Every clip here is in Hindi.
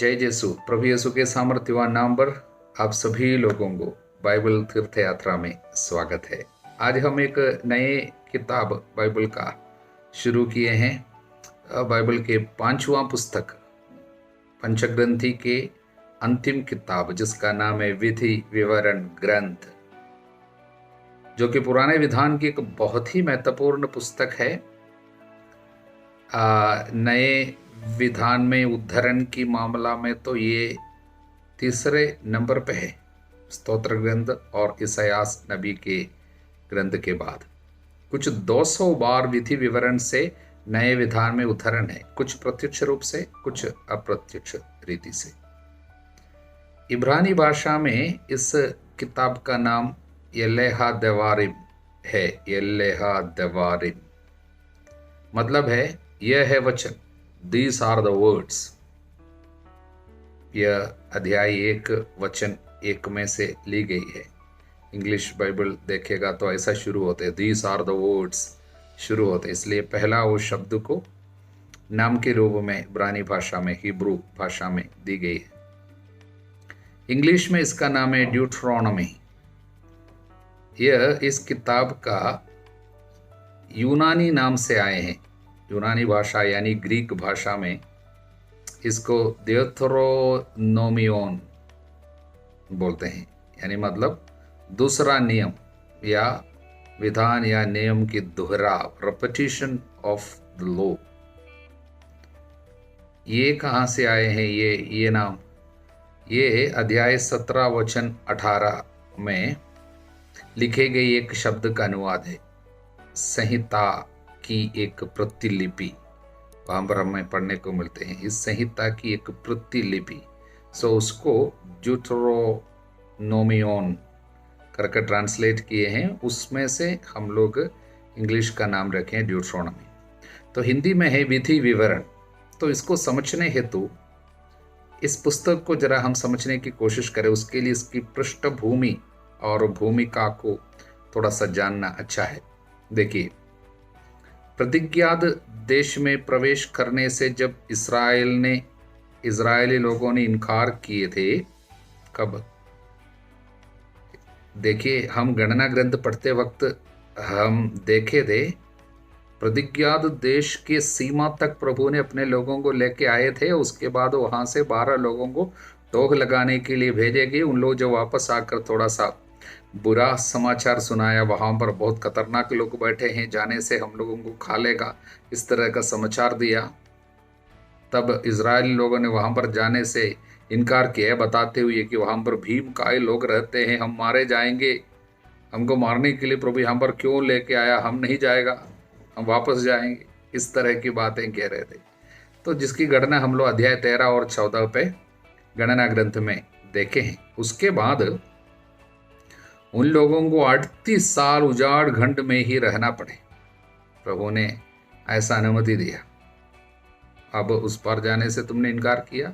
जय यीशु। प्रभु यीशु के सामर्थ्यवान नाम पर आप सभी लोगों को बाइबल तीर्थ यात्रा में स्वागत है। आज हम एक नए किताब बाइबल का शुरू किए हैं। बाइबल के 5वां पुस्तक पंचग्रंथी के अंतिम किताब जिसका नाम है विधि विवरण ग्रंथ, जो कि पुराने विधान की एक बहुत ही महत्वपूर्ण पुस्तक है। नए विधान में उद्धरण की मामला में तो ये तीसरे नंबर पे है, स्तोत्र ग्रंथ और इसायास नबी के ग्रंथ के बाद। कुछ 200 बार विधि विवरण से नए विधान में उद्धरण है, कुछ प्रत्यक्ष रूप से, कुछ अप्रत्यक्ष रीति से। इब्रानी भाषा में इस किताब का नाम यलेहा देवारिम है। यलेहा देवारिम मतलब है यह है वचन, These are the words। यह अध्याय 1 वचन 1 में से ली गई है। इंग्लिश बाइबल देखेगा तो ऐसा शुरू होते हैं, These are the words शुरू होते, इसलिए पहला वो शब्द को नाम के रूप में इब्रानी भाषा में, हिब्रू भाषा में दी गई है। इंग्लिश में इसका नाम है ड्यूट्रोनॉमी। यह इस किताब का यूनानी नाम से आए हैं। यूनानी भाषा यानी ग्रीक भाषा में इसको देउथरोनोमियोन बोलते हैं, यानी मतलब दूसरा नियम या विधान या नियम की दोहराव, रेपिटिशन ऑफ द लॉ। ये कहाँ से आए हैं ये नाम? ये अध्याय 17 वचन 18 में लिखे गए एक शब्द का अनुवाद है। संहिता की एक प्रतिलिपि वहां पर हमें पढ़ने को मिलते हैं, इस संहिता की एक प्रतिलिपि। सो उसको ड्यूटरोनोमियोन करके ट्रांसलेट किए हैं, उसमें से हम लोग इंग्लिश का नाम रखें ड्यूट्रोनॉमी। तो हिंदी में है विधि विवरण। तो इसको समझने हेतु इस पुस्तक को जरा हम समझने की कोशिश करें, उसके लिए इसकी पृष्ठभूमि और भूमिका को थोड़ा सा जानना अच्छा है। देखिए, प्रतिज्ञात देश में प्रवेश करने से जब इजरायली लोगों ने इनकार किए थे, कब? देखिए, हम गणना ग्रंथ पढ़ते वक्त हम देखे थे, प्रतिज्ञात देश के सीमा तक प्रभु ने अपने लोगों को लेके आए थे। उसके बाद वहां से 12 लोगों को टोक लगाने के लिए भेजे गए। उन लोग जो वापस आकर थोड़ा सा बुरा समाचार सुनाया, वहां पर बहुत खतरनाक लोग बैठे हैं, जाने से हम लोगों को खा लेगा, इस तरह का समाचार दिया। तब इजरायली लोगों ने वहां पर जाने से इनकार किया, बताते हुए कि वहां पर भीमकाय लोग रहते हैं, हम मारे जाएंगे, हमको मारने के लिए प्रभु यहाँ पर क्यों लेके आया, हम नहीं जाएगा, हम वापस जाएंगे, इस तरह की बातें कह रहे थे। तो जिसकी गणना हम लोग अध्याय 13 और 14 पे गणना ग्रंथ में देखे हैं। उसके बाद उन लोगों को 38 साल उजाड़ घंट में ही रहना पड़े। प्रभु ने ऐसा अनुमति दिया। अब उस पार जाने से तुमने इनकार किया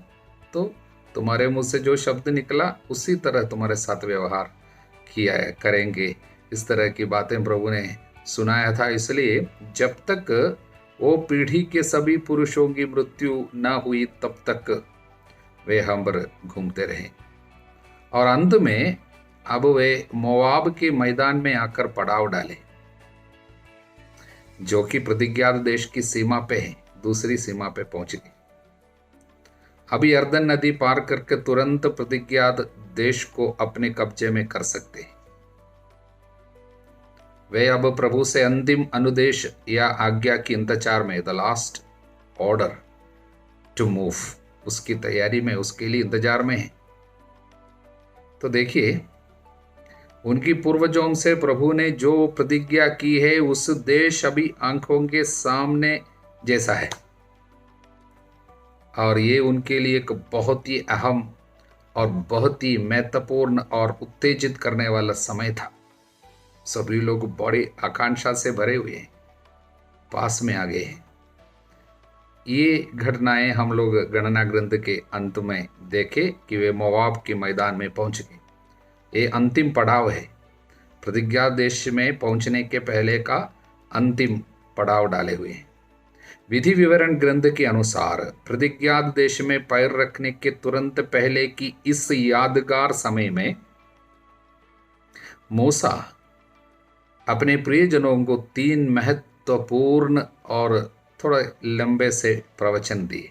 तो तुम्हारे मुंह से जो शब्द निकला उसी तरह तुम्हारे साथ व्यवहार किया करेंगे, इस तरह की बातें प्रभु ने सुनाया था। इसलिए जब तक वो पीढ़ी के सभी पुरुषों की मृत्यु न हुई तब तक वे हम पर घूमते रहे, और अंत में अब वे मोआब के मैदान में आकर पड़ाव डाले, जो कि प्रतिज्ञात देश की सीमा पे है, दूसरी सीमा पे पहुंच गए। अब यर्दन नदी पार करके तुरंत प्रतिज्ञात देश को अपने कब्जे में कर सकते हैं। वे अब प्रभु से अंतिम अनुदेश या आज्ञा की इंतजार में, the last order to move, उसकी तैयारी में, उसके लिए इंतजार में है। तो देखिए, उनकी पूर्वजों से प्रभु ने जो प्रतिज्ञा की है उस देश अभी आंखों के सामने जैसा है, और ये उनके लिए एक बहुत ही अहम और बहुत ही महत्वपूर्ण और उत्तेजित करने वाला समय था। सभी लोग बड़ी आकांक्षा से भरे हुए हैं, पास में आ गए हैं। ये घटनाएं हम लोग गणना ग्रंथ के अंत में देखे कि वे मोआब के मैदान में पहुंच गए। ये अंतिम पड़ाव है, प्रतिज्ञा देश में पहुंचने के पहले का अंतिम पड़ाव डाले हुए हैं। विधि विवरण ग्रंथ के अनुसार प्रतिज्ञात देश में पैर रखने के तुरंत पहले की इस यादगार समय में मूसा अपने प्रियजनों को 3 महत्वपूर्ण और थोड़े लंबे से प्रवचन दिए,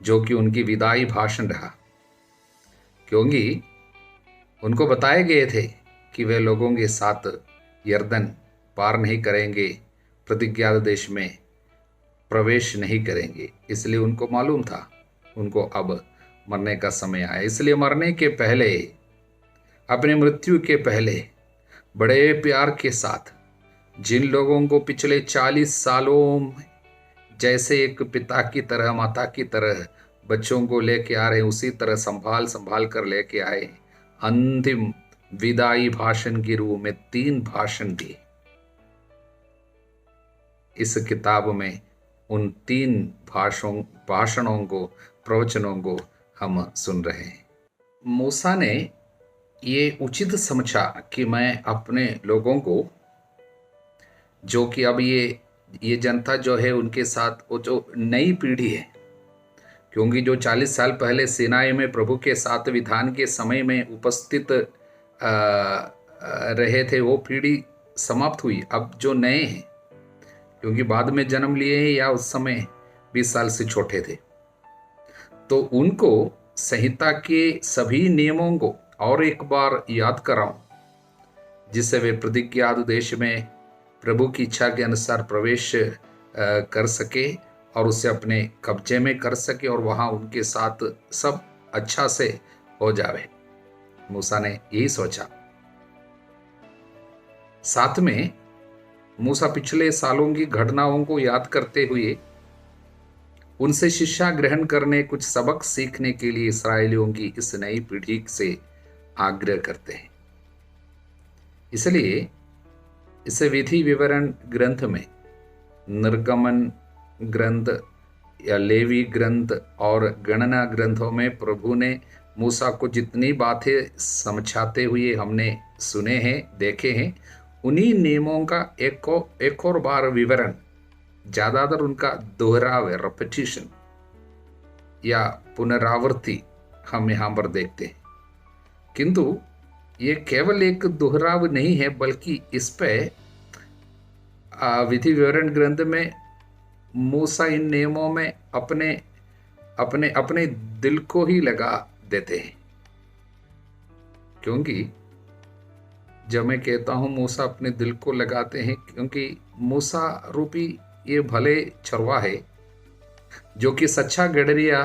जो कि उनकी विदाई भाषण रहा, क्योंकि उनको बताए गए थे कि वे लोगों के साथ यर्दन पार नहीं करेंगे, प्रतिज्ञात देश में प्रवेश नहीं करेंगे। इसलिए उनको मालूम था उनको अब मरने का समय आया। इसलिए मरने के पहले, अपने मृत्यु के पहले बड़े प्यार के साथ जिन लोगों को पिछले 40 सालों में जैसे एक पिता की तरह, माता की तरह बच्चों को लेके आ रहे, उसी तरह संभाल संभाल कर लेके आए, अंतिम विदाई भाषण के रूप में 3 भाषण दिए। इस किताब में उन 3 भाषणों को, प्रवचनों को हम सुन रहे हैं। मूसा ने ये उचित समझा कि मैं अपने लोगों को, जो कि अब ये जनता जो है उनके साथ, वो जो नई पीढ़ी है, क्योंकि जो 40 साल पहले सिनाई में प्रभु के साथ विधान के समय में उपस्थित रहे थे, वो पीढ़ी समाप्त हुई। अब जो नए हैं, क्योंकि बाद में जन्म लिए हैं या उस समय 20 साल से छोटे थे, तो उनको संहिता के सभी नियमों को और एक बार याद कराऊं, जिससे वे प्रतिज्ञात देश में प्रभु की इच्छा के अनुसार प्रवेश कर सके और उसे अपने कब्जे में कर सके और वहां उनके साथ सब अच्छा से हो जावे। मूसा ने यही सोचा। साथ में मूसा पिछले सालों की घटनाओं को याद करते हुए उनसे शिक्षा ग्रहण करने, कुछ सबक सीखने के लिए इस्राएलियों की इस नई पीढ़ी से आग्रह करते हैं। इसलिए इसे विधि विवरण ग्रंथ में निर्गमन ग्रंथ या लेवी ग्रंथ और गणना ग्रंथों में प्रभु ने मूसा को जितनी बातें समझाते हुए हमने सुने हैं, देखे हैं, उन्हीं नियमों का एक और बार विवरण, ज्यादातर उनका दोहराव, रेपिटिशन या पुनरावृत्ति हम यहाँ पर देखते हैं। किंतु ये केवल एक दोहराव नहीं है, बल्कि इस पे विधि विवरण ग्रंथ में मूसा इन नियमों में अपने अपने अपने दिल को ही लगा देते हैं। क्योंकि जब मैं कहता हूं मूसा अपने दिल को लगाते हैं, क्योंकि मूसा रूपी ये भले चरवा है, जो कि सच्चा गडरिया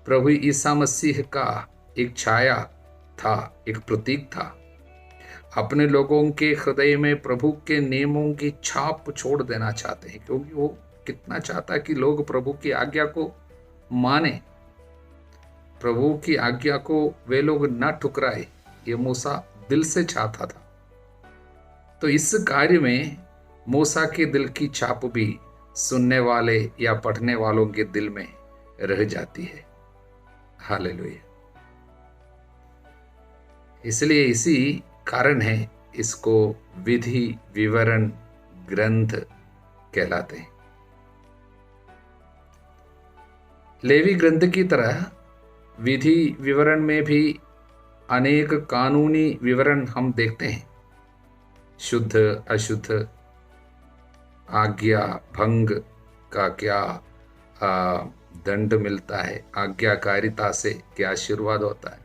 प्रभु ईसा मसीह का एक छाया था, एक प्रतीक था। अपने लोगों के हृदय में प्रभु के नियमों की छाप छोड़ देना चाहते हैं, क्योंकि वो कितना चाहता है कि लोग प्रभु की आज्ञा को माने, प्रभु की आज्ञा को वे लोग न ठुकराए। ये मूसा दिल से चाहता था। तो इस कार्य में मूसा के दिल की छाप भी सुनने वाले या पढ़ने वालों के दिल में रह जाती है। हालेलुया। इसलिए इसी कारण है इसको विधि विवरण ग्रंथ कहलाते हैं। लेवी ग्रंथ की तरह विधि विवरण में भी अनेक कानूनी विवरण हम देखते हैं। शुद्ध अशुद्ध, आज्ञा भंग का क्या दंड मिलता है, आज्ञाकारिता से क्या आशीर्वाद होता है।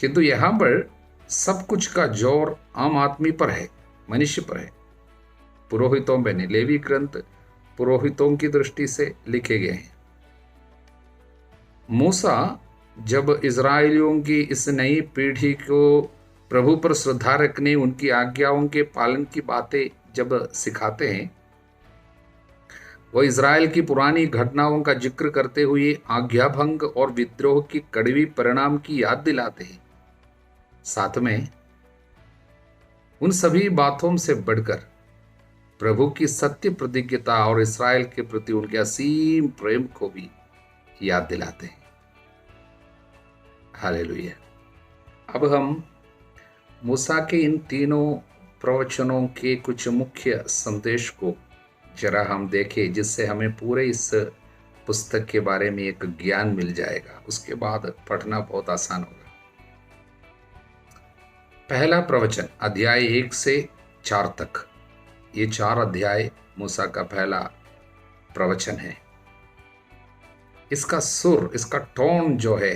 किंतु यहां पर सब कुछ का जोर आम आदमी पर है, मनुष्य पर है, पुरोहितों पर नहीं। लेवी ग्रंथ पुरोहितों की दृष्टि से लिखे गए हैं। मूसा जब इजरायलियों की इस नई पीढ़ी को प्रभु पर श्रद्धा रखने, उनकी आज्ञाओं के पालन की बातें जब सिखाते हैं, वो इजराइल की पुरानी घटनाओं का जिक्र करते हुए आज्ञा भंग और विद्रोह की कड़वी परिणाम की याद दिलाते हैं। साथ में उन सभी बातों से बढ़कर प्रभु की सत्य प्रतिज्ञता और इस्राएल के प्रति उनके असीम प्रेम को भी याद दिलाते हैं। हालेलुया। अब हम मूसा के इन तीनों प्रवचनों के कुछ मुख्य संदेश को जरा हम देखें, जिससे हमें पूरे इस पुस्तक के बारे में एक ज्ञान मिल जाएगा। उसके बाद पढ़ना बहुत आसान होगा। पहला प्रवचन अध्याय 1 से 4 तक, ये 4 अध्याय मूसा का पहला प्रवचन है। इसका सुर, इसका टोन जो है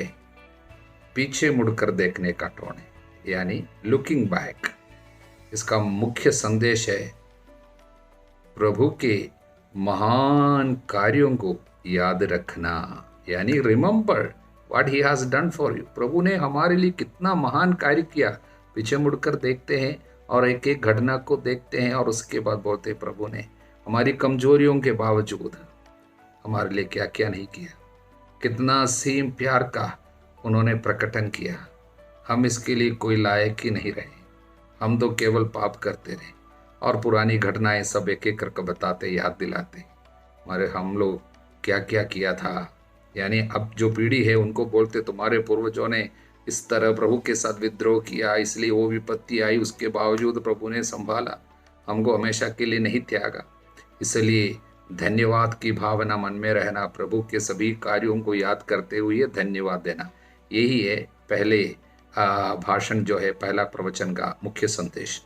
पीछे मुड़कर देखने का टोन है, यानी लुकिंग बैक। इसका मुख्य संदेश है प्रभु के महान कार्यों को याद रखना, यानी remember what he has done for you. प्रभु ने हमारे लिए कितना महान कार्य किया। पीछे मुड़कर देखते हैं और एक एक घटना को देखते हैं और उसके बाद बोलते हैं प्रभु ने हमारी कमजोरियों के बावजूद हमारे लिए क्या क्या नहीं किया। कितना असीम प्यार का उन्होंने प्रकटन किया। हम इसके लिए कोई लायक ही नहीं रहे, हम तो केवल पाप करते रहे। और पुरानी घटनाएं सब एक एक करके बताते, याद दिलाते हमारे हम लोग क्या क्या किया था। यानी अब जो पीढ़ी है उनको बोलते तुम्हारे पूर्वजों ने इस तरह प्रभु के साथ विद्रोह किया, इसलिए वो विपत्ति आई, उसके बावजूद प्रभु ने संभाला, हमको हमेशा के लिए नहीं त्यागा। इसलिए धन्यवाद की भावना मन में रहना, प्रभु के सभी कार्यों को याद करते हुए धन्यवाद देना, यही है पहले भाषण जो है पहला प्रवचन का मुख्य संदेश।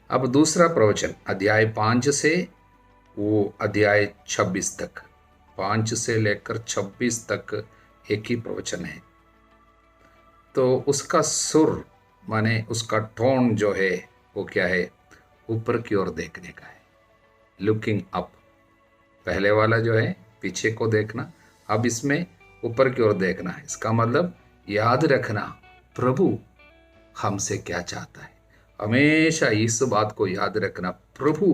अब दूसरा प्रवचन अध्याय 5 से वो अध्याय 26 तक, 5 से लेकर 26 तक एक ही प्रवचन है। तो उसका सुर माने उसका टोन जो है वो क्या है, ऊपर की ओर देखने का है, लुकिंग अप। पहले वाला जो है पीछे को देखना, अब इसमें ऊपर की ओर देखना है। इसका मतलब याद रखना प्रभु हमसे क्या चाहता है। हमेशा इस बात को याद रखना प्रभु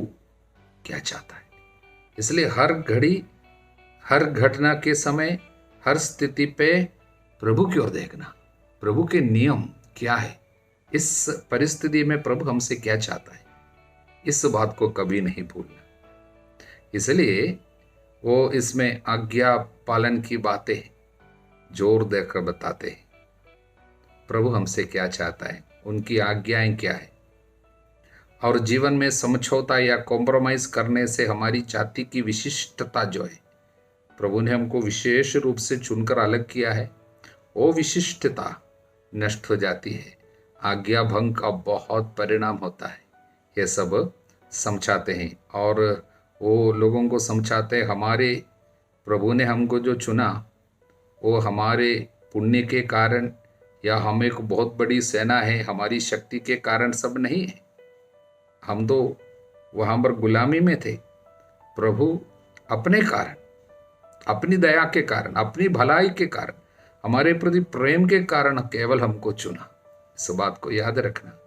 क्या चाहता है। इसलिए हर घड़ी, हर घटना के समय, हर स्थिति पे प्रभु की ओर देखना, प्रभु के नियम क्या है, इस परिस्थिति में प्रभु हमसे क्या चाहता है, इस बात को कभी नहीं भूलना। इसलिए वो इसमें आज्ञा पालन की बातें जोर देकर बताते हैं। प्रभु हमसे क्या चाहता है, उनकी आज्ञाएं क्या है। और जीवन में समझौता या कॉम्प्रोमाइज करने से हमारी जाति की विशिष्टता जो है, प्रभु ने हमको विशेष रूप से चुनकर अलग किया है, वो विशिष्टता नष्ट हो जाती है। आज्ञा भंग का बहुत परिणाम होता है। ये सब समझाते हैं और वो लोगों को समझाते हैं हमारे प्रभु ने हमको जो चुना वो हमारे पुण्य के कारण या हम एक बहुत बड़ी सेना है हमारी शक्ति के कारण सब नहीं है। हम तो वहाँ पर गुलामी में थे। प्रभु अपने कारण, अपनी दया के कारण, अपनी भलाई के कारण, हमारे प्रति प्रेम के कारण केवल हमको चुना। इस बात को याद रखना,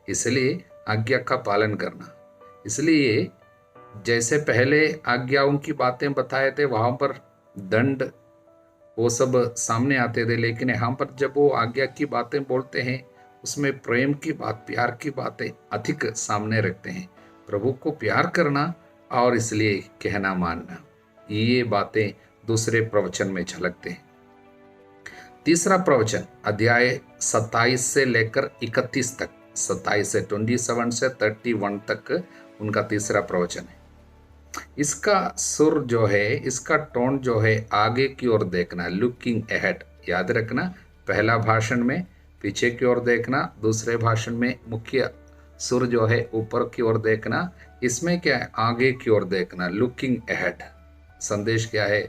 इसलिए आज्ञा का पालन करना। इसलिए जैसे पहले आज्ञाओं की बातें बताए थे वहाँ पर दंड वो सब सामने आते थे, लेकिन यहाँ पर जब वो आज्ञा की बातें बोलते हैं उसमें प्रेम की बात, प्यार की बातें अधिक सामने रखते हैं। प्रभु को प्यार करना और इसलिए कहना मानना, ये बातें दूसरे प्रवचन में झलकते हैं। तीसरा प्रवचन अध्याय 27 से लेकर 31 तक, 27 से 27 से 31 तक उनका तीसरा प्रवचन है। इसका सुर जो है, इसका टोन जो है आगे की ओर देखना, लुकिंग अहेड। याद रखना पहला भाषण में पीछे की ओर देखना, दूसरे भाषण में मुख्य सुर जो है ऊपर की ओर देखना। इसमें क्या है, आगे की ओर देखना, लुकिंग अहेड। संदेश क्या है,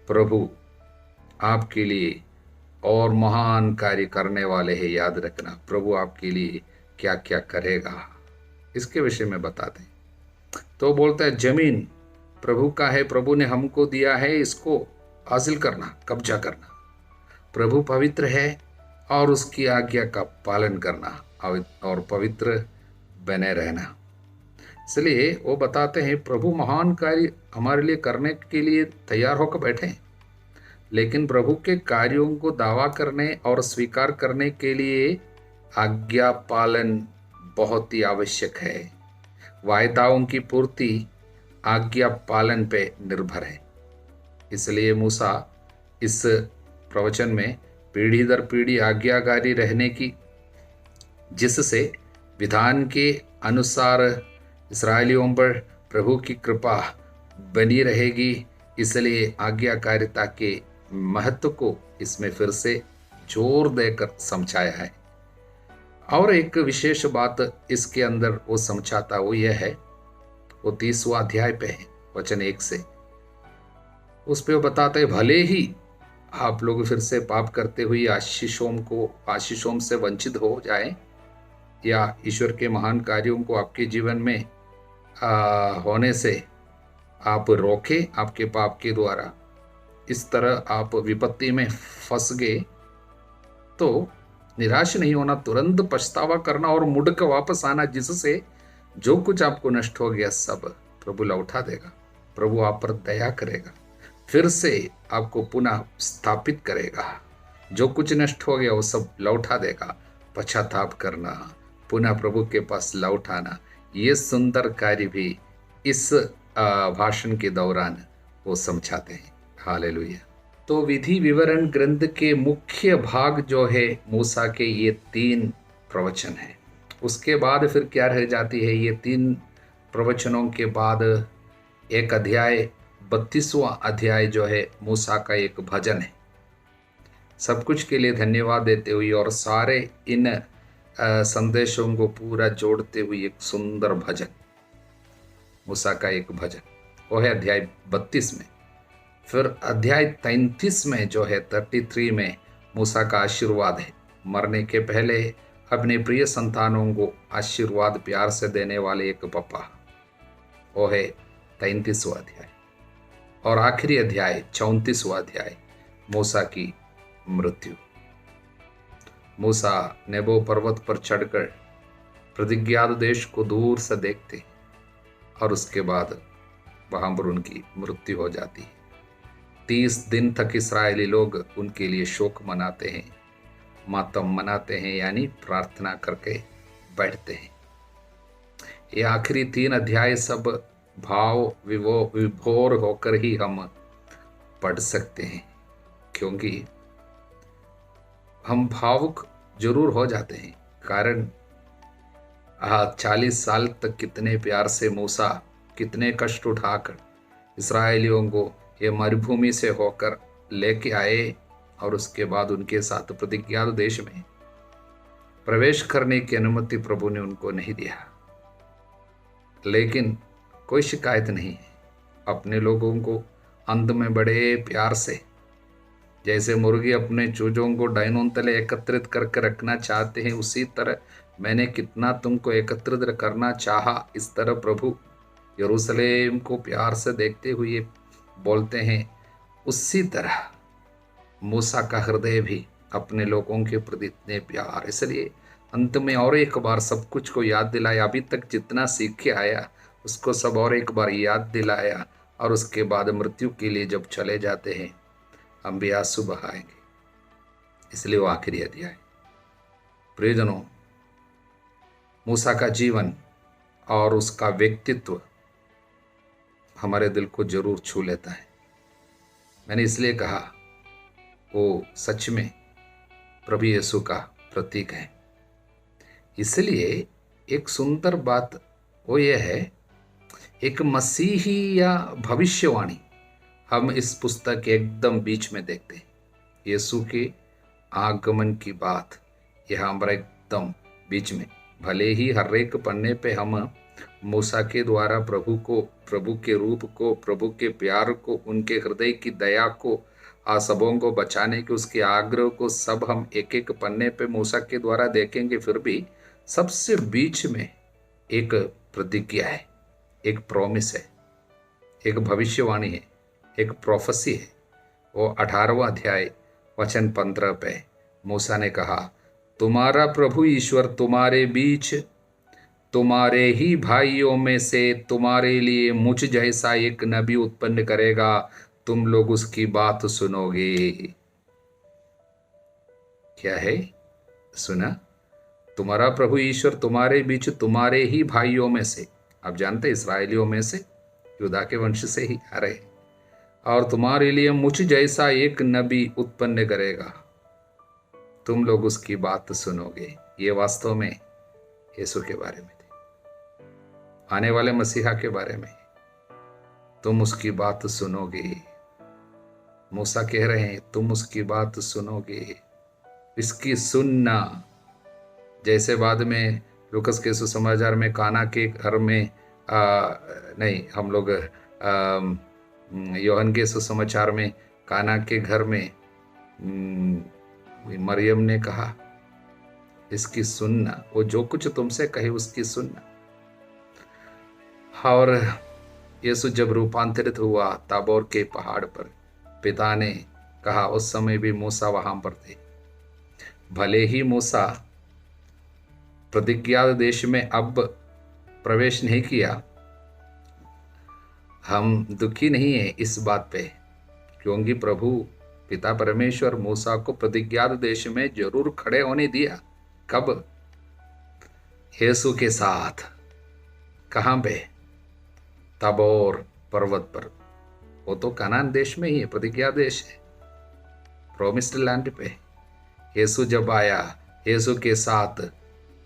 प्रभु आपके लिए और महान कार्य करने वाले हैं। याद रखना प्रभु आपके लिए क्या क्या करेगा, इसके विषय में बताते हैं। तो बोलता है जमीन प्रभु का है, प्रभु ने हमको दिया है, इसको हासिल करना, कब्जा करना। प्रभु पवित्र है और उसकी आज्ञा का पालन करना और पवित्र बने रहना। इसलिए वो बताते हैं प्रभु महान कार्य हमारे लिए करने के लिए तैयार होकर बैठे हैं, लेकिन प्रभु के कार्यों को दावा करने और स्वीकार करने के लिए आज्ञा पालन बहुत ही आवश्यक है। वायदाओं की पूर्ति आज्ञा पालन पे निर्भर है। इसलिए मूसा इस प्रवचन में पीढ़ी दर पीढ़ी आज्ञाकारी रहने की, जिससे विधान के अनुसार इस्राएलियों पर प्रभु की कृपा बनी रहेगी। इसलिए आज्ञाकारिता के महत्व को इसमें फिर से जोर देकर समझाया है। और एक विशेष बात इसके अंदर वो समझाता वो यह है, वो 30वां अध्याय पे है, वचन 1 से। उस पे वो बताते हैं, भले ही आप लोग फिर से पाप करते हुए आशीषों से वंचित हो जाए, या ईश्वर के महान कार्यों को आपके जीवन में होने से आप रोके आपके पाप के द्वारा, इस तरह आप विपत्ति में फंस गए, तो निराश नहीं होना, तुरंत पछतावा करना और मुड़कर वापस आना, जिससे जो कुछ आपको नष्ट हो गया सब प्रभु लौटा देगा। प्रभु आप पर दया करेगा, फिर से आपको पुनः स्थापित करेगा। जो कुछ नष्ट हो गया वो सब लौटा देगा। पश्चाताप करना, पुनः प्रभु के पास लौट आना, ये सुंदर कार्य भी इस भाषण के दौरान वो समझाते हैं। हालेलुया। तो विधि विवरण ग्रंथ के मुख्य भाग जो है मूसा के ये 3 प्रवचन हैं। उसके बाद फिर क्या रह जाती है, ये 3 प्रवचनों के बाद एक अध्याय, 32वां अध्याय जो है मूसा का एक भजन है। सब कुछ के लिए धन्यवाद देते हुए और सारे इन संदेशों को पूरा जोड़ते हुए एक सुंदर भजन, मूसा का एक भजन, वो है अध्याय 32 में। फिर अध्याय 33 में जो है 33 में मूसा का आशीर्वाद है। मरने के पहले अपने प्रिय संतानों को आशीर्वाद प्यार से देने वाले एक पप्पा, वो है 33वां अध्याय। और आखिरी अध्याय 34वां अध्याय, मूसा की मृत्यु। मूसा नेबो पर्वत पर चढ़कर प्रतिज्ञात देश को दूर से देखते और उसके बाद वहां पर उनकी मृत्यु हो जाती है। 30 दिन तक इस्राएली लोग उनके लिए शोक मनाते हैं, मातम मनाते हैं, यानी प्रार्थना करके बैठते हैं। ये आखिरी 3 अध्याय सब भाव विभोर होकर ही हम पढ़ सकते हैं, क्योंकि हम भावुक जरूर हो जाते हैं। कारण 40 साल तक कितने प्यार से मूसा कितने कष्ट उठाकर इस्राएलियों को ये मरुभूमि से होकर लेके आए, और उसके बाद उनके साथ प्रतिज्ञात देश में प्रवेश करने की अनुमति प्रभु ने उनको नहीं दिया। लेकिन कोई शिकायत नहीं है। अपने लोगों को अंत में बड़े प्यार से, जैसे मुर्गी अपने चूजों को डाइनों तले एकत्रित करके रखना चाहते हैं, उसी तरह मैंने कितना तुमको एकत्रित करना चाहा। इस तरह प्रभु यरूशलेम को प्यार से देखते हुए बोलते हैं। उसी तरह मूसा का हृदय भी अपने लोगों के प्रति इतने प्यार, इसलिए अंत में और एक बार सब कुछ को याद दिलाया। अभी तक जितना सीख के आया उसको सब और एक बार याद दिलाया, और उसके बाद मृत्यु के लिए जब चले जाते हैं हम भी आंसू बहाएंगे। इसलिए वो आखिरी अध्याय। प्रियजनों, मूसा का जीवन और उसका व्यक्तित्व हमारे दिल को जरूर छू लेता है। मैंने इसलिए कहा वो सच में प्रभु यीशु का प्रतीक है। इसलिए एक सुंदर बात वो ये है, एक मसीही या भविष्यवाणी हम इस पुस्तक के एकदम बीच में देखते हैं। यीशु के आगमन की बात यहाँ हमारा एकदम बीच में। भले ही हर एक पन्ने पे हम मूसा के द्वारा प्रभु को, प्रभु के रूप को, प्रभु के प्यार को, उनके हृदय की दया को, सबों को बचाने के उसके आग्रह को सब हम एक एक पन्ने पे मूसा के द्वारा देखेंगे, फिर भी सबसे बीच में एक प्रतिज्ञा है, एक प्रॉमिस है, एक भविष्यवाणी है, एक प्रोफेसी है। वो 18वां अध्याय वचन 15 पे मूसा ने कहा, तुम्हारा प्रभु ईश्वर तुम्हारे बीच तुम्हारे ही भाइयों में से तुम्हारे लिए मुझ जैसा एक नबी उत्पन्न करेगा, तुम लोग उसकी बात सुनोगे। क्या है? सुना? तुम्हारा प्रभु ईश्वर तुम्हारे बीच तुम्हारे ही भाइयों में से, आप जानते इस्राएलियों में से, यूदा के वंश से ही आ रहे, और तुम्हारे लिए मुझ जैसा एक नबी उत्पन्न करेगा, तुम लोग उसकी बात सुनोगे। ये वास्तव में यीशु के बारे में थे, आने वाले मसीहा के बारे में। तुम उसकी बात सुनोगे। मूसा कह रहे हैं तुम उसकी बात सुनोगे, इसकी सुनना। जैसे बाद में लूकस के सुसमाचार में काना के घर में नहीं, हम लोग योहन के सुसमाचार में काना के घर में मरियम ने कहा इसकी सुनना, वो जो कुछ तुमसे कहे उसकी सुनना। और यीशु जब रूपांतरित हुआ ताबोर के पहाड़ पर, पिता ने कहा, उस समय भी मूसा वहां पर थे। भले ही मूसा प्रतिज्ञा देश में अब प्रवेश नहीं किया, हम दुखी नहीं है इस बात पे, क्योंकि प्रभु पिता परमेश्वर मूसा को प्रतिज्ञात देश में जरूर खड़े होने दिया। कब? यीशु के साथ। कहां पे? ताबोर पर्वत पर। वो तो कनान देश में ही है, प्रतिज्ञा देश है, प्रोमिस्ड लैंड पे। यीशु जब आया, यीशु के साथ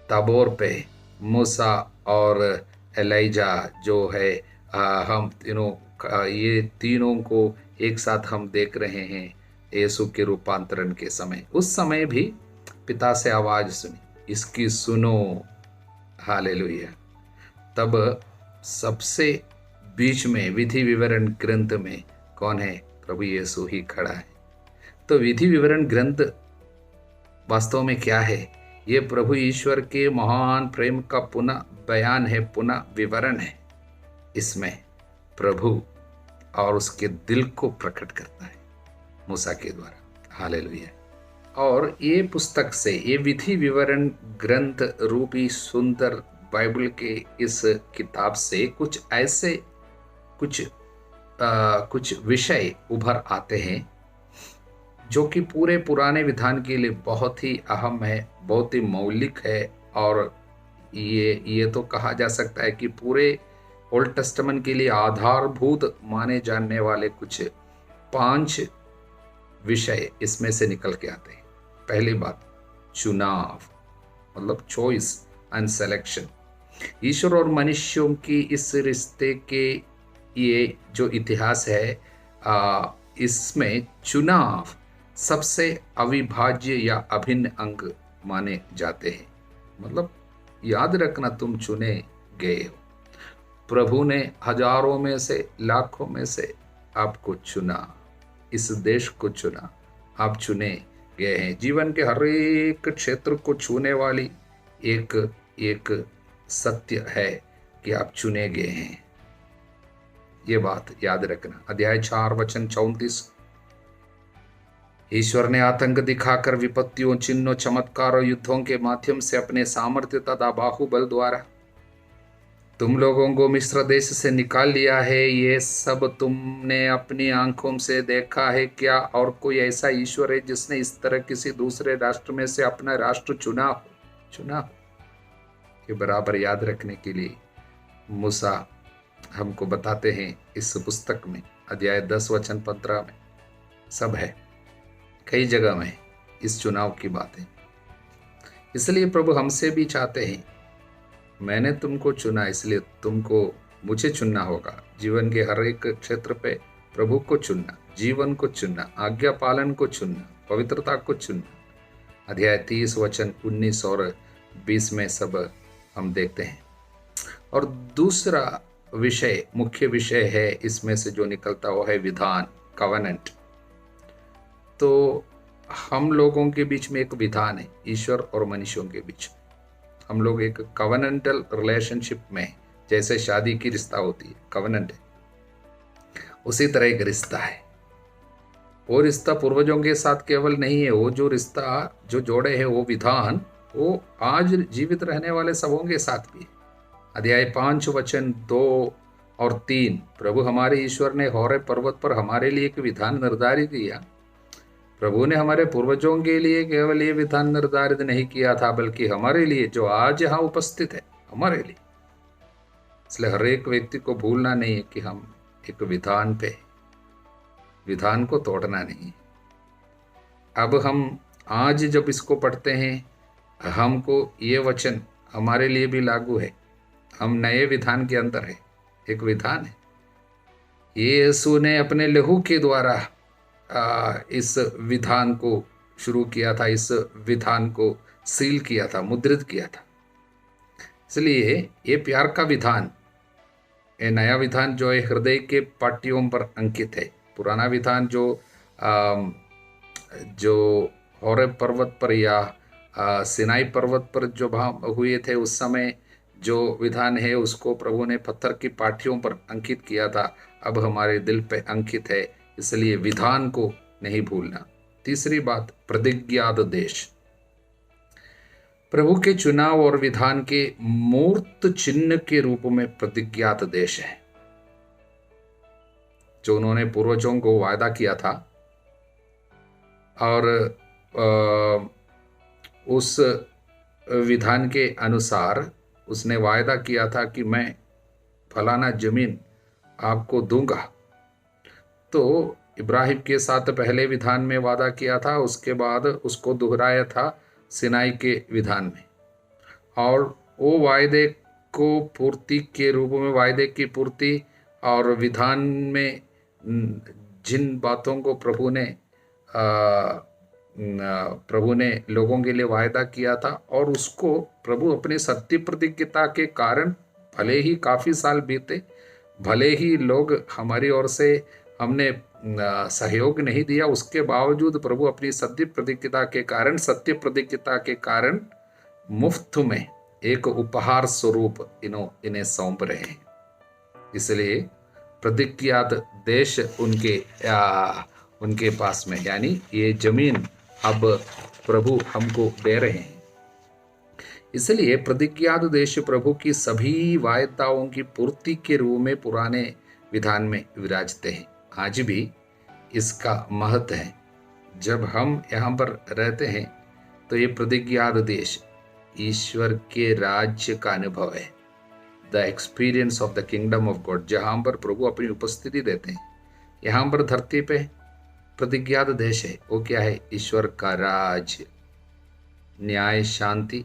ताबोर पे मूसा और एलाइजा जो है, हम तीनों, ये तीनों को एक साथ हम देख रहे हैं यीशु के रूपांतरण के समय। उस समय भी पिता से आवाज सुनी, इसकी सुनो। हालेलुया। तब सबसे बीच में विधि विवरण ग्रंथ में कौन है? प्रभु यीशु ही खड़ा है। तो विधि विवरण ग्रंथ वास्तव में क्या है? ये प्रभु ईश्वर के महान प्रेम का पुनः बयान है, पुनः विवरण है। इसमें प्रभु और उसके दिल को प्रकट करता है मूसा के द्वारा। हालेलुया। और ये पुस्तक से, ये विधि विवरण ग्रंथ रूपी सुंदर बाइबल के इस किताब से कुछ ऐसे कुछ विषय उभर आते हैं जो कि पूरे पुराने विधान के लिए बहुत ही अहम है, बहुत ही मौलिक है। और ये तो कहा जा सकता है कि पूरे ओल्ड टेस्टामेंट के लिए आधारभूत माने जाने वाले कुछ 5 विषय इसमें से निकल के आते हैं। पहली बात, चुनाव, मतलब चॉइस एंड सिलेक्शन। ईश्वर और मनुष्यों की इस रिश्ते के ये जो इतिहास है, इसमें चुनाव सबसे अविभाज्य या अभिन्न अंग माने जाते हैं। मतलब याद रखना, तुम चुने गए हो। प्रभु ने हजारों में से, लाखों में से आपको चुना, इस देश को चुना, आप चुने गए हैं। जीवन के हर एक क्षेत्र को छूने वाली एक सत्य है कि आप चुने गए हैं। ये बात याद रखना। अध्याय 4 वचन 34, ईश्वर ने आतंक दिखाकर विपत्तियों, चिन्हों, चमत्कार और युद्धों के माध्यम से अपने सामर्थ्य तथा बाहुबल द्वारा तुम लोगों को मिस्र देश से निकाल लिया है। ये सब तुमने अपनी आंखों से देखा है। क्या और कोई ऐसा ईश्वर है जिसने इस तरह किसी दूसरे राष्ट्र में से अपना राष्ट्र चुना हो? ये बराबर याद रखने के लिए मूसा हमको बताते हैं इस पुस्तक में, अध्याय 10 वचन 15 में सब है। कई जगह में इस चुनाव की बातें। इसलिए प्रभु हमसे भी चाहते हैं, मैंने तुमको चुना, इसलिए तुमको मुझे चुनना होगा। जीवन के हर एक क्षेत्र पे प्रभु को चुनना, जीवन को चुनना, आज्ञा पालन को चुनना, पवित्रता को चुनना। अध्याय 30 वचन 19 और 20 में सब हम देखते हैं। और दूसरा विषय, मुख्य विषय है इसमें से जो निकलता वो है विधान, कवनेंट। तो हम लोगों के बीच में एक विधान है, ईश्वर और मनुष्यों के बीच। हम लोग एक कवनेंटल रिलेशनशिप में, जैसे शादी की रिश्ता होती है, कवनेंट है, उसी तरह एक रिश्ता है। वो रिश्ता पूर्वजों के साथ केवल नहीं है, वो जो रिश्ता जो जोड़े हैं, वो विधान, वो आज जीवित रहने वाले सबों के साथ भी है। अध्याय 5 वचन 2 और 3, प्रभु हमारे ईश्वर ने होरेब पर्वत पर हमारे लिए एक विधान निर्धारित किया। प्रभु ने हमारे पूर्वजों के लिए केवल ये विधान निर्धारित नहीं किया था, बल्कि हमारे लिए जो आज यहाँ उपस्थित है, हमारे लिए। इसलिए हर एक व्यक्ति को भूलना नहीं है कि हम एक विधान पे, विधान को तोड़ना नहीं। अब हम आज जब इसको पढ़ते हैं, हमको ये वचन हमारे लिए भी लागू है। हम नए विधान के अंदर है, एक विधान है। यीशु ने अपने लहू के द्वारा इस विधान को शुरू किया था, इस विधान को सील किया था, मुद्रित किया था। इसलिए ये प्यार का विधान, ये नया विधान जो है हृदय के पाटियों पर अंकित है। पुराना विधान जो होरेब पर्वत पर या सिनाई पर्वत पर जो भाव हुए थे, उस समय जो विधान है उसको प्रभु ने पत्थर की पाटियों पर अंकित किया था, अब हमारे दिल पे अंकित है। इसलिए विधान को नहीं भूलना। तीसरी बात, प्रतिज्ञात देश। प्रभु के चुनाव और विधान के मूर्त चिन्ह के रूप में प्रतिज्ञात देश है, जो उन्होंने पूर्वजों को वायदा किया था। और उस विधान के अनुसार उसने वायदा किया था कि मैं फलाना जमीन आपको दूंगा। तो इब्राहिम के साथ पहले विधान में वादा किया था, उसके बाद उसको दोहराया था सिनाई के विधान में। और वो वायदे को पूर्ति के रूप में, वायदे की पूर्ति और विधान में जिन बातों को प्रभु ने लोगों के लिए वायदा किया था, और उसको प्रभु अपने सत्य प्रतिज्ञता के कारण, भले ही काफ़ी साल बीते, भले ही लोग हमारी ओर से हमने सहयोग नहीं दिया, उसके बावजूद प्रभु अपनी सत्य प्रतिज्ञता के कारण मुफ्त में एक उपहार स्वरूप इन्हें सौंप रहे हैं। इसलिए प्रतिज्ञात देश उनके पास में, यानी ये जमीन अब प्रभु हमको दे रहे हैं। इसलिए प्रतिज्ञात देश प्रभु की सभी वायदाओं की पूर्ति के रूप में पुराने विधान में विराजते हैं। आज भी इसका महत्व है। जब हम यहाँ पर रहते हैं तो ये प्रतिज्ञात देश ईश्वर के राज्य का अनुभव है, the experience of the kingdom of God, जहाँ पर प्रभु अपनी उपस्थिति देते हैं। यहाँ पर धरती पे प्रतिज्ञात देश है, वो क्या है? ईश्वर का राज्य, न्याय, शांति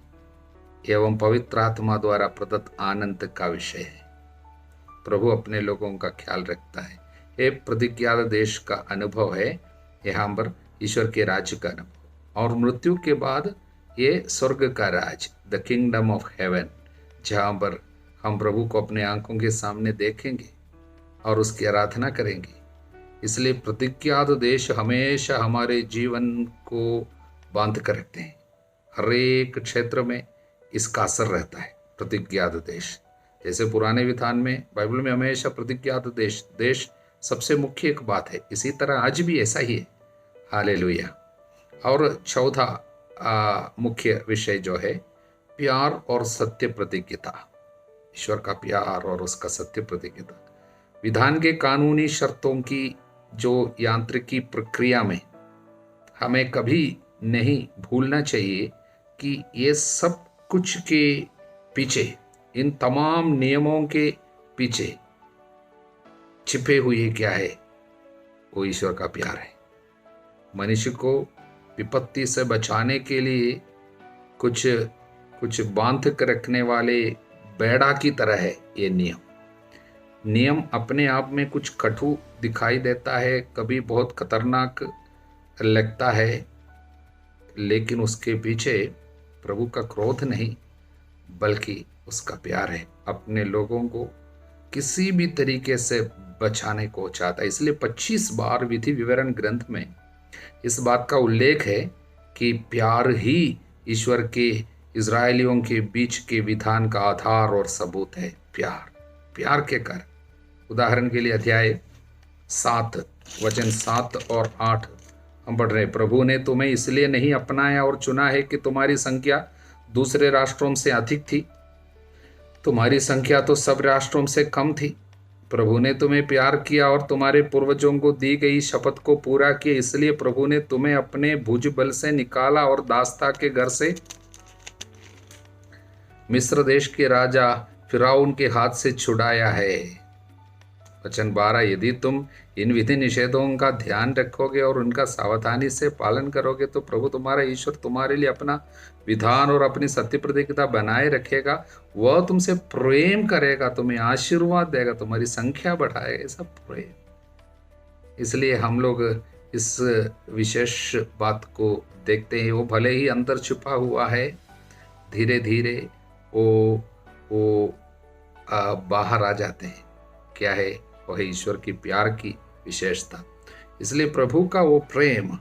एवं पवित्र आत्मा द्वारा प्रदत्त आनंद का विषय है। प्रभु अपने लोगों का ख्याल रखता है। ये प्रतिज्ञात देश का अनुभव है, यहाँ पर ईश्वर के राज्य का अनुभव। और मृत्यु के बाद ये स्वर्ग का राज, द किंगडम ऑफ हेवन, जहाँ पर हम प्रभु को अपने आंखों के सामने देखेंगे और उसकी आराधना करेंगे। इसलिए प्रतिज्ञात देश हमेशा हमारे जीवन को बांध कर रखते हैं। हर एक क्षेत्र में इसका असर रहता है प्रतिज्ञात देश। जैसे पुराने विधान में, बाइबल में हमेशा प्रतिज्ञात देश सबसे मुख्य एक बात है, इसी तरह आज भी ऐसा ही है। हालेलुया। और चौथा मुख्य विषय जो है, प्यार और सत्य प्रतिज्ञता। ईश्वर का प्यार और उसका सत्य प्रतिज्ञता। विधान के कानूनी शर्तों की जो यांत्रिकी प्रक्रिया में हमें कभी नहीं भूलना चाहिए कि ये सब कुछ के पीछे, इन तमाम नियमों के पीछे छिपे हुए क्या है? वो ईश्वर का प्यार है। मनुष्य को विपत्ति से बचाने के लिए कुछ बांध कर रखने वाले बेड़ा की तरह है ये नियम अपने आप में कुछ कटु दिखाई देता है, कभी बहुत खतरनाक लगता है, लेकिन उसके पीछे प्रभु का क्रोध नहीं, बल्कि उसका प्यार है। अपने लोगों को किसी भी तरीके से बचाने को चाहता है। इसलिए 25 बार विधि विवरण ग्रंथ में इस बात का उल्लेख है कि प्यार ही ईश्वर के इजरायलियों के बीच के विधान का आधार और सबूत है। प्यार के कर, उदाहरण के लिए अध्याय 7 वचन 7 और 8 हम पढ़ रहे। प्रभु ने तुम्हें इसलिए नहीं अपनाया और चुना है कि तुम्हारी संख्या दूसरे राष्ट्रों से अधिक थी। तुम्हारी संख्या तो सब राष्ट्रों से कम थी। प्रभु ने तुम्हें प्यार किया और तुम्हारे पूर्वजों को दी गई शपथ को पूरा किया। इसलिए प्रभु ने तुम्हें अपने भुजबल से निकाला और दास्ता के घर से, मिस्र देश के राजा फिरौन के हाथ से छुड़ाया है। वचन 12, यदि तुम इन विधि निषेधों का ध्यान रखोगे और उनका सावधानी से पालन करोगे तो प्रभु तुम्हारा ईश्वर तुम्हारे लिए अपना विधान और अपनी सत्य प्रतिज्ञा बनाए रखेगा। वह तुमसे प्रेम करेगा, तुम्हें आशीर्वाद देगा, तुम्हारी संख्या बढ़ाएगा। ऐसा प्रेम, इसलिए हम लोग इस विशेष बात को देखते हैं। वो भले ही अंदर छुपा हुआ है, धीरे धीरे वो बाहर आ जाते हैं। क्या है? वह ईश्वर की प्यार की विशेषता। इसलिए प्रभु का वो प्रेम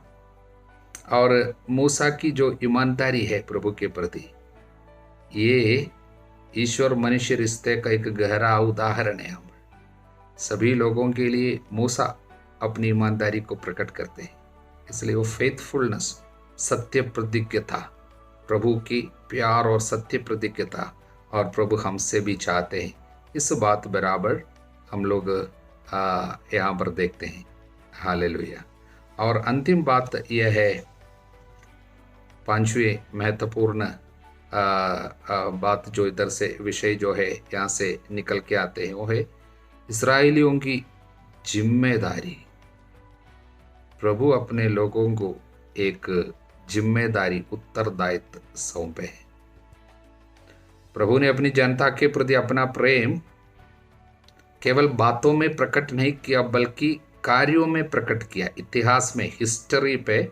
और मूसा की जो ईमानदारी है प्रभु के प्रति, ये ईश्वर मनुष्य रिश्ते का एक गहरा उदाहरण है। हम सभी लोगों के लिए मूसा अपनी ईमानदारी को प्रकट करते हैं। इसलिए वो फेथफुलनेस, सत्य प्रतिज्ञता, प्रभु की प्यार और सत्य प्रतिज्ञता, और प्रभु हमसे भी चाहते हैं। इस बात बराबर हम लोग यहाँ पर देखते हैं। हालेलुया। और अंतिम बात यह है, पांचवी महत्वपूर्ण बात जो इधर से विषय जो है यहाँ से निकल के आते हैं, वो है इस्राएलियों की जिम्मेदारी। प्रभु अपने लोगों को एक जिम्मेदारी, उत्तरदायित्व सौंपे हैं। प्रभु ने अपनी जनता के प्रति अपना प्रेम केवल बातों में प्रकट नहीं किया, बल्कि कार्यों में प्रकट किया। इतिहास में, हिस्ट्री पे,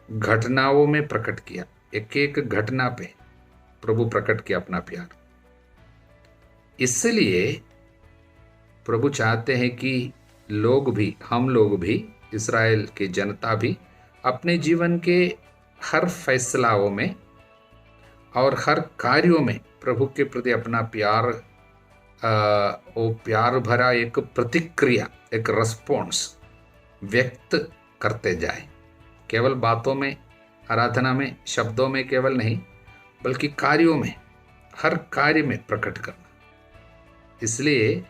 घटनाओं में प्रकट किया। एक एक घटना पे प्रभु प्रकट किया अपना प्यार। इसलिए प्रभु चाहते हैं कि लोग भी, हम लोग भी, इस्राएल की जनता भी अपने जीवन के हर फैसलाओं में और हर कार्यों में प्रभु के प्रति अपना प्यार, वो प्यार भरा एक प्रतिक्रिया, एक रिस्पॉन्स व्यक्त करते जाए। केवल बातों में, आराधना में, शब्दों में केवल नहीं, बल्कि कार्यों में, हर कार्य में प्रकट करना। इसलिए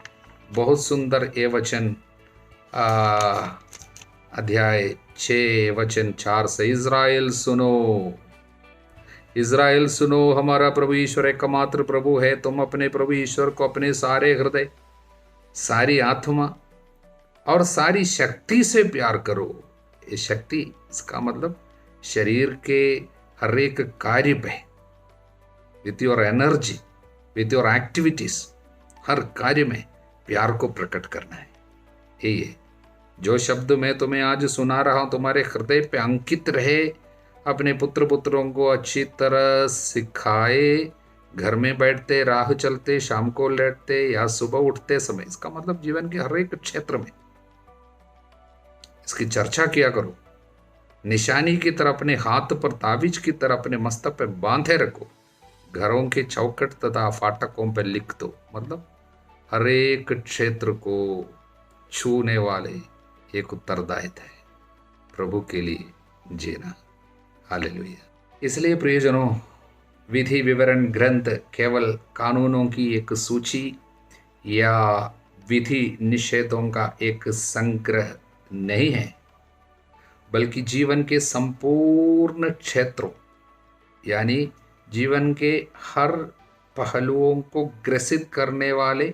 बहुत सुंदर ये वचन अध्याय 6 वचन 4 से, इज़राइल सुनो, इज़राइल सुनो, हमारा प्रभु ईश्वर एकमात्र प्रभु है। तुम अपने प्रभु ईश्वर को अपने सारे हृदय, सारी आत्मा और सारी शक्ति से प्यार करो। ये शक्ति, इसका मतलब शरीर के हर एक कार्य पे, with your energy, with your activities, हर कार्य में प्यार को प्रकट करना है। ये जो शब्द मैं तुम्हें आज सुना रहा हूं तुम्हारे हृदय पे अंकित रहे। अपने पुत्र पुत्रों को अच्छी तरह सिखाए, घर में बैठते, राह चलते, शाम को लेटते या सुबह उठते समय। इसका मतलब जीवन के हर एक क्षेत्र में इसकी चर्चा किया करो। निशानी की तरह अपने हाथ पर, ताबीज की तरह अपने मस्तक पर बांधे रखो। घरों के चौखट तथा फाटकों पर लिख दो। मतलब हर एक क्षेत्र को छूने वाले एक उत्तरदायित्व है प्रभु के लिए जीना। हालेलुया। इसलिए प्रियजनों, विधि विवरण ग्रंथ केवल कानूनों की एक सूची या विधि निषेधों का एक संग्रह नहीं है, बल्कि जीवन के संपूर्ण क्षेत्रों, यानी जीवन के हर पहलुओं को ग्रसित करने वाले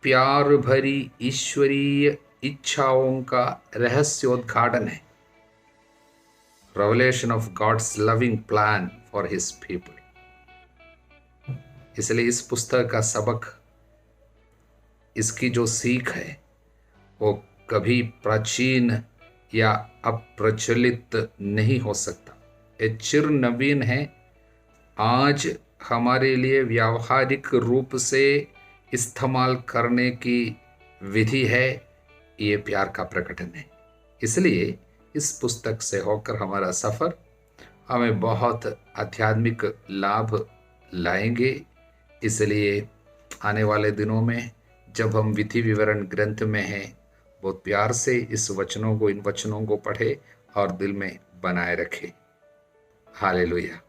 प्यार भरी ईश्वरीय इच्छाओं का रहस्योद्घाटन है। Revelation of God's loving plan for his people. इसलिए इस पुस्तक का सबक, इसकी जो सीख है, वो कभी प्राचीन या अप्रचलित नहीं हो सकता। ये चिर नवीन है। आज हमारे लिए व्यावहारिक रूप से इस्तेमाल करने की विधि है। ये प्यार का प्रकटन है। इसलिए इस पुस्तक से होकर हमारा सफ़र हमें बहुत आध्यात्मिक लाभ लाएंगे। इसलिए आने वाले दिनों में जब हम विधि विवरण ग्रंथ में हैं, बहुत प्यार से इस वचनों को, इन वचनों को पढ़े और दिल में बनाए रखें। हालेलुया।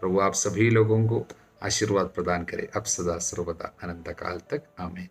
प्रभु आप सभी लोगों को आशीर्वाद प्रदान करे, अब सदा सर्वदा अनंत काल तक। आमीन।